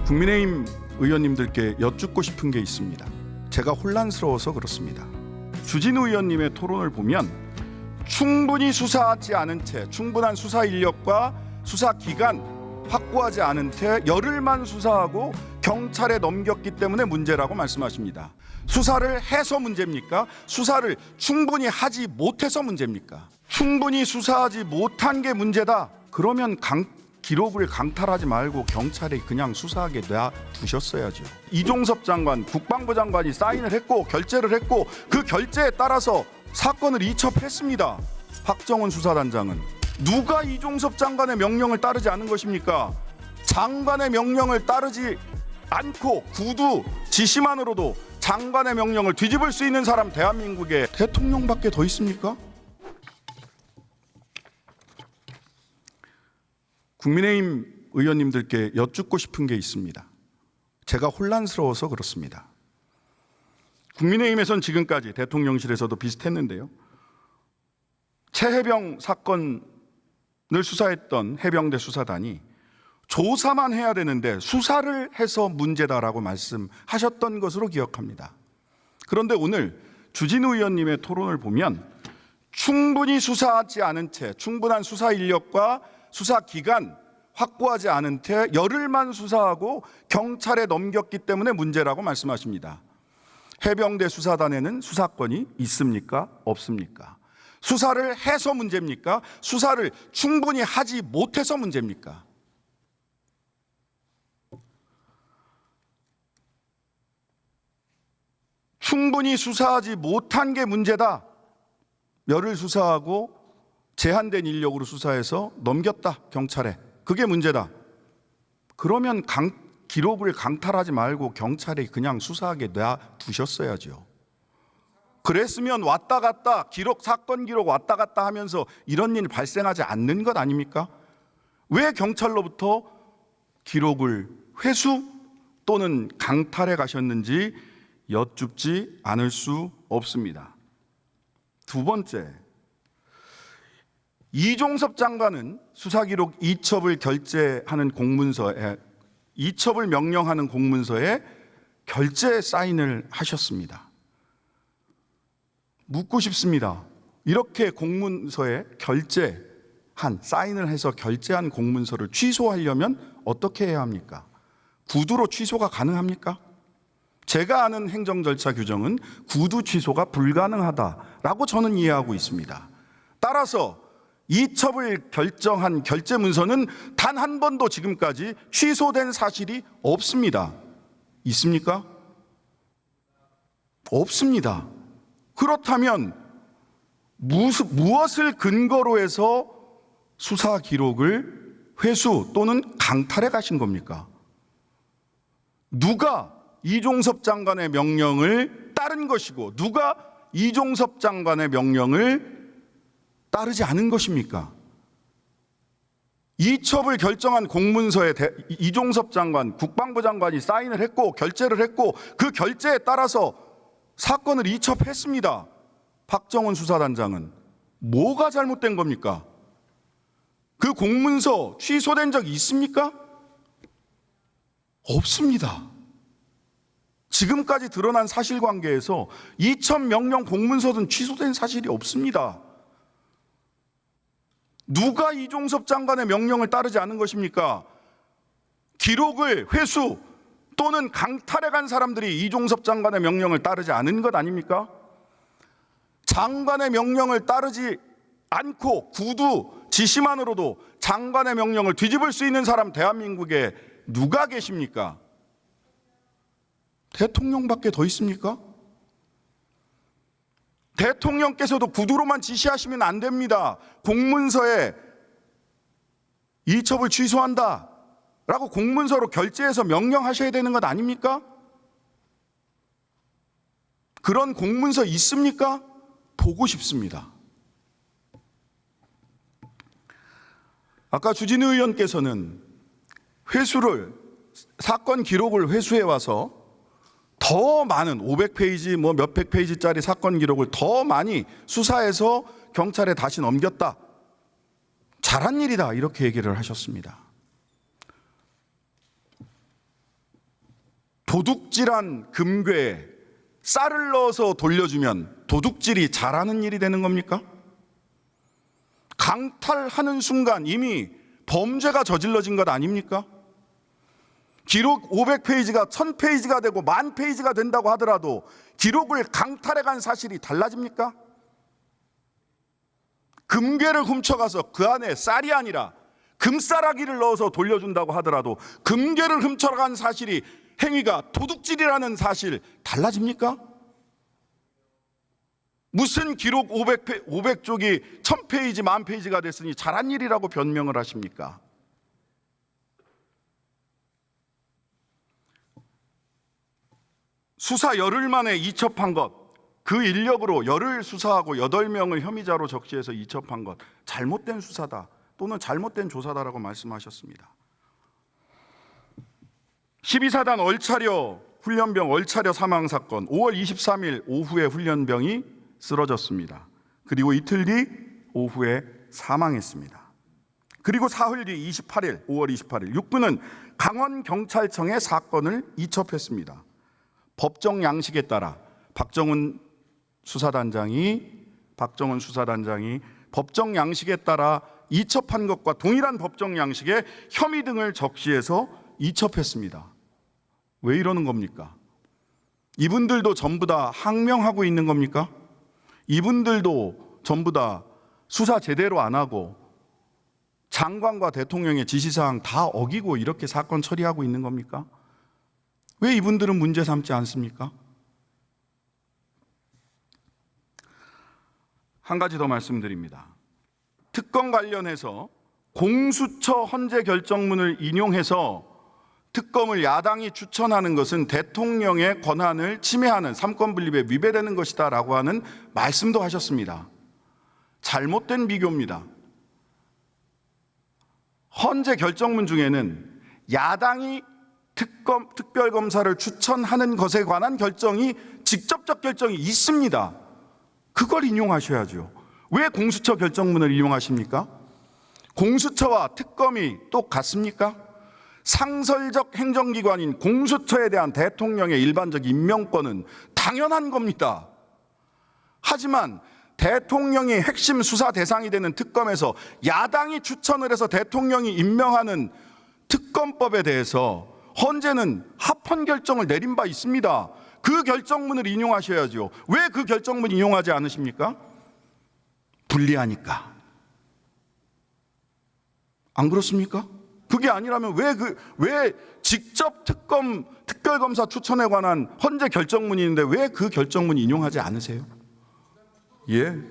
국민의힘 의원님들께 여쭙고 싶은 게 있습니다. 제가 혼란스러워서 그렇습니다. 주진우 의원님의 토론을 보면 충분히 수사하지 않은 채, 충분한 수사 인력과 수사 기간 확보하지 않은 채 열흘만 수사하고 경찰에 넘겼기 때문에 문제라고 말씀하십니다. 수사를 해서 문제입니까? 수사를 충분히 하지 못해서 문제입니까? 충분히 수사하지 못한 게 문제다. 그러면 기록을 강탈하지 말고 경찰에 그냥 수사하게 놔두셨어야죠. 이종섭 장관, 국방부 장관이 사인을 했고 결재를 했고 그 결재에 따라서 사건을 이첩했습니다. 박정훈 수사단장은 누가 이종섭 장관의 명령을 따르지 않은 것입니까? 장관의 명령을 따르지 않고 구두 지시만으로도 장관의 명령을 뒤집을 수 있는 사람 대한민국에 대통령밖에 더 있습니까? 국민의힘 의원님들께 여쭙고 싶은 게 있습니다. 제가 혼란스러워서 그렇습니다. 국민의힘에선 지금까지 대통령실에서도 비슷했는데요. 최해병 사건을 수사했던 해병대 수사단이 조사만 해야 되는데 수사를 해서 문제다라고 말씀하셨던 것으로 기억합니다. 그런데 오늘 주진우 의원님의 토론을 보면 충분히 수사하지 않은 채, 충분한 수사 인력과 수사 기간 확보하지 않은 채 열흘만 수사하고 경찰에 넘겼기 때문에 문제라고 말씀하십니다. 해병대 수사단에는 수사권이 있습니까? 없습니까? 수사를 해서 문제입니까? 수사를 충분히 하지 못해서 문제입니까? 충분히 수사하지 못한 게 문제다. 열흘 수사하고 제한된 인력으로 수사해서 넘겼다, 경찰에. 그게 문제다. 그러면 기록을 강탈하지 말고 경찰에 그냥 수사하게 놔두셨어야죠. 그랬으면 왔다 갔다 사건 기록 왔다 갔다 하면서 이런 일이 발생하지 않는 것 아닙니까? 왜 경찰로부터 기록을 회수 또는 강탈해 가셨는지 여쭙지 않을 수 없습니다. 두 번째, 이종섭 장관은 수사기록 이첩을 결재하는 공문서에, 이첩을 명령하는 공문서에 결재 사인을 하셨습니다. 묻고 싶습니다. 이렇게 공문서에 사인을 해서 결재한 공문서를 취소하려면 어떻게 해야 합니까? 구두로 취소가 가능합니까? 제가 아는 행정 절차 규정은 구두 취소가 불가능하다라고 저는 이해하고 있습니다. 따라서 이첩을 결정한 결재 문서는 단 한 번도 지금까지 취소된 사실이 없습니다. 있습니까? 없습니다. 그렇다면 무엇을 근거로 해서 수사 기록을 회수 또는 강탈해 가신 겁니까? 누가 이종섭 장관의 명령을 따른 것이고 누가 이종섭 장관의 명령을 따르지 않은 것입니까? 이첩을 결정한 공문서에 이종섭 장관, 국방부 장관이 사인을 했고 결재를 했고 그 결재에 따라서 사건을 이첩했습니다. 박정훈 수사단장은 뭐가 잘못된 겁니까? 그 공문서 취소된 적이 있습니까? 없습니다. 지금까지 드러난 사실관계에서 이첩 명령 공문서든 취소된 사실이 없습니다. 누가 이종섭 장관의 명령을 따르지 않은 것입니까? 기록을 회수 또는 강탈해 간 사람들이 이종섭 장관의 명령을 따르지 않은 것 아닙니까? 장관의 명령을 따르지 않고 구두 지시만으로도 장관의 명령을 뒤집을 수 있는 사람 대한민국에 누가 계십니까? 대통령밖에 더 있습니까? 대통령께서도 구두로만 지시하시면 안 됩니다. 공문서에 이첩을 취소한다 라고 공문서로 결재해서 명령하셔야 되는 것 아닙니까? 그런 공문서 있습니까? 보고 싶습니다. 아까 주진우 의원께서는 사건 기록을 회수해 와서 더 많은 500페이지 몇백 페이지짜리 사건 기록을 더 많이 수사해서 경찰에 다시 넘겼다. 잘한 일이다. 이렇게 얘기를 하셨습니다. 도둑질한 금괴에 쌀을 넣어서 돌려주면 도둑질이 잘하는 일이 되는 겁니까? 강탈하는 순간 이미 범죄가 저질러진 것 아닙니까? 기록 500페이지가 1000페이지가 되고 10,000페이지가 된다고 하더라도 기록을 강탈해간 사실이 달라집니까? 금괴를 훔쳐가서 그 안에 쌀이 아니라 금싸라기를 넣어서 돌려준다고 하더라도 금괴를 훔쳐간 사실이 행위가 도둑질이라는 사실 달라집니까? 무슨 기록 500쪽이 1000페이지, 10,000페이지가 됐으니 잘한 일이라고 변명을 하십니까? 수사 열흘 만에 이첩한 것, 그 인력으로 열흘 수사하고 8명을 혐의자로 적시해서 이첩한 것, 잘못된 수사다 또는 잘못된 조사다라고 말씀하셨습니다. 12사단 얼차려 훈련병 얼차려 사망 사건, 5월 23일 오후에 훈련병이 쓰러졌습니다. 그리고 이틀 뒤 오후에 사망했습니다. 그리고 사흘 뒤 28일, 5월 28일 육군은 강원경찰청에 사건을 이첩했습니다. 법정 양식에 따라 박정훈 수사단장이 법정 양식에 따라 이첩한 것과 동일한 법정 양식에 혐의 등을 적시해서 이첩했습니다. 왜 이러는 겁니까? 이분들도 전부 다 항명하고 있는 겁니까? 이분들도 전부 다 수사 제대로 안 하고 장관과 대통령의 지시사항 다 어기고 이렇게 사건 처리하고 있는 겁니까? 왜 이분들은 문제 삼지 않습니까? 한 가지 더 말씀드립니다. 특검 관련해서 공수처 헌재 결정문을 인용해서 특검을 야당이 추천하는 것은 대통령의 권한을 침해하는 삼권분립에 위배되는 것이다 라고 하는 말씀도 하셨습니다. 잘못된 비교입니다. 헌재 결정문 중에는 야당이 특별검사를 추천하는 것에 관한 결정이 직접적 결정이 있습니다. 그걸 인용하셔야죠. 왜 공수처 결정문을 인용하십니까? 공수처와 특검이 똑같습니까? 상설적 행정기관인 공수처에 대한 대통령의 일반적 임명권은 당연한 겁니다. 하지만 대통령이 핵심 수사 대상이 되는 특검에서 야당이 추천을 해서 대통령이 임명하는 특검법에 대해서 헌재는 합헌 결정을 내린 바 있습니다. 그 결정문을 인용하셔야죠. 왜 그 결정문 인용하지 않으십니까? 불리하니까. 안 그렇습니까? 그게 아니라면 왜 직접 특별검사 추천에 관한 헌재 결정문이 있는데 왜 그 결정문 인용하지 않으세요? 예.